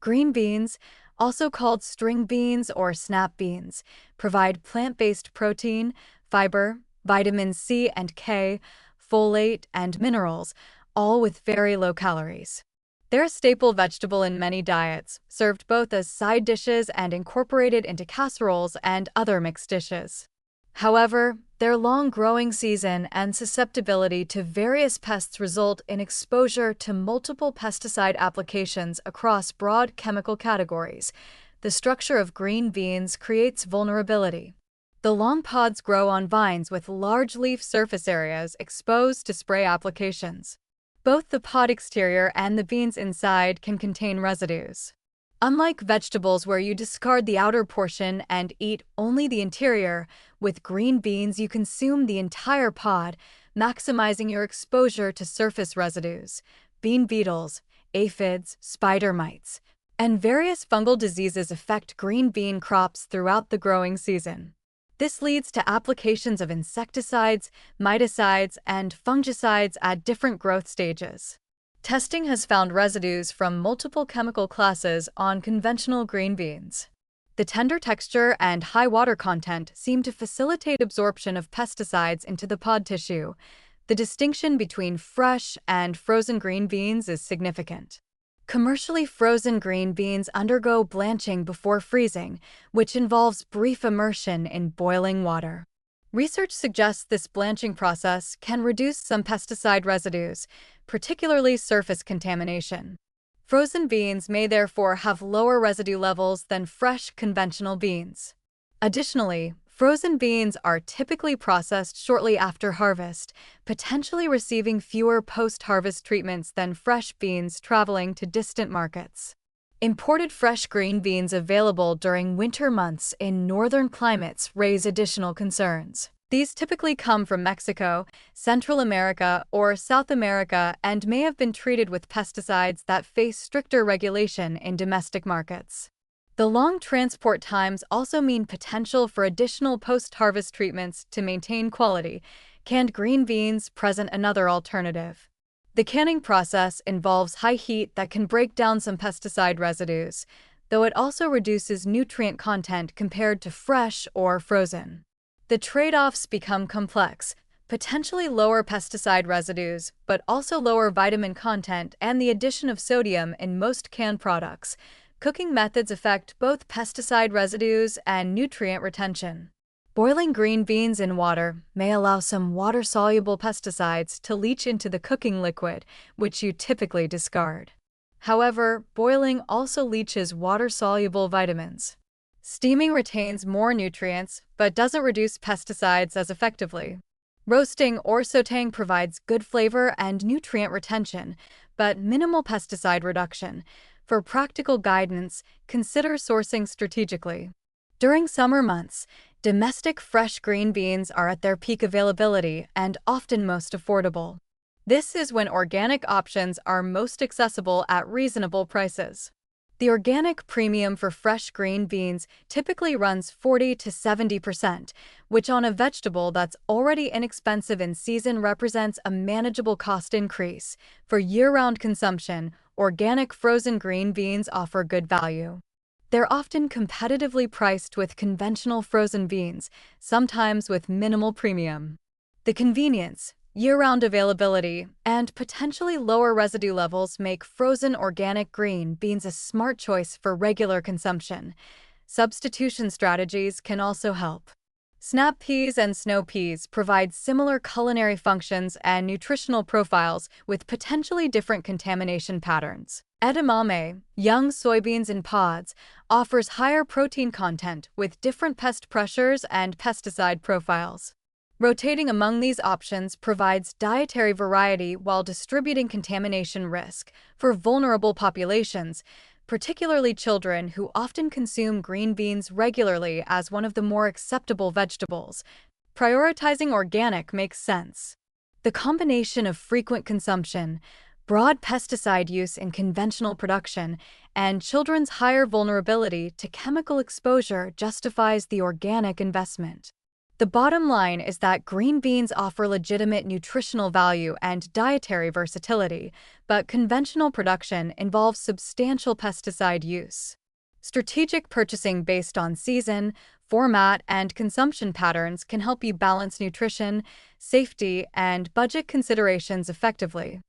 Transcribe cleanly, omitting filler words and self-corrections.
Green beans, also called string beans or snap beans, provide plant-based protein, fiber, vitamin C and K, folate, and minerals, all with very low calories. They're a staple vegetable in many diets, served both as side dishes and incorporated into casseroles and other mixed dishes. However, their long growing season and susceptibility to various pests result in exposure to multiple pesticide applications across broad chemical categories. The structure of green beans creates vulnerability. The long pods grow on vines with large leaf surface areas exposed to spray applications. Both the pod exterior and the beans inside can contain residues. Unlike vegetables where you discard the outer portion and eat only the interior, with green beans you consume the entire pod, maximizing your exposure to surface residues, bean beetles, aphids, spider mites, and various fungal diseases affect green bean crops throughout the growing season. This leads to applications of insecticides, miticides, and fungicides at different growth stages. Testing has found residues from multiple chemical classes on conventional green beans. The tender texture and high water content seem to facilitate absorption of pesticides into the pod tissue. The distinction between fresh and frozen green beans is significant. Commercially frozen green beans undergo blanching before freezing, which involves brief immersion in boiling water. Research suggests this blanching process can reduce some pesticide residues, particularly surface contamination. Frozen beans may therefore have lower residue levels than fresh conventional beans. Additionally, frozen beans are typically processed shortly after harvest, potentially receiving fewer post-harvest treatments than fresh beans traveling to distant markets. Imported fresh green beans available during winter months in northern climates raise additional concerns. These typically come from Mexico, Central America, or South America and may have been treated with pesticides that face stricter regulation in domestic markets. The long transport times also mean potential for additional post-harvest treatments to maintain quality. Canned green beans present another alternative. The canning process involves high heat that can break down some pesticide residues, though it also reduces nutrient content compared to fresh or frozen. The trade-offs become complex, potentially lower pesticide residues, but also lower vitamin content and the addition of sodium in most canned products. Cooking methods affect both pesticide residues and nutrient retention. Boiling green beans in water may allow some water-soluble pesticides to leach into the cooking liquid, which you typically discard. However, boiling also leaches water-soluble vitamins. Steaming retains more nutrients, but doesn't reduce pesticides as effectively. Roasting or sautéing provides good flavor and nutrient retention, but minimal pesticide reduction. For practical guidance, consider sourcing strategically. During summer months, domestic fresh green beans are at their peak availability and often most affordable. This is when organic options are most accessible at reasonable prices. The organic premium for fresh green beans typically runs 40 to 70%, which on a vegetable that's already inexpensive in season represents a manageable cost increase. For year-round consumption, organic frozen green beans offer good value. They're often competitively priced with conventional frozen beans, sometimes with minimal premium. The convenience, year-round availability, and potentially lower residue levels make frozen organic green beans a smart choice for regular consumption. Substitution strategies can also help. Snap peas and snow peas provide similar culinary functions and nutritional profiles with potentially different contamination patterns. Edamame, young soybeans in pods, offers higher protein content with different pest pressures and pesticide profiles. Rotating among these options provides dietary variety while distributing contamination risk for vulnerable populations, particularly children who often consume green beans regularly as one of the more acceptable vegetables. Prioritizing organic makes sense. The combination of frequent consumption, broad pesticide use in conventional production, and children's higher vulnerability to chemical exposure justifies the organic investment. The bottom line is that green beans offer legitimate nutritional value and dietary versatility, but conventional production involves substantial pesticide use. Strategic purchasing based on season, format, and consumption patterns can help you balance nutrition, safety, and budget considerations effectively.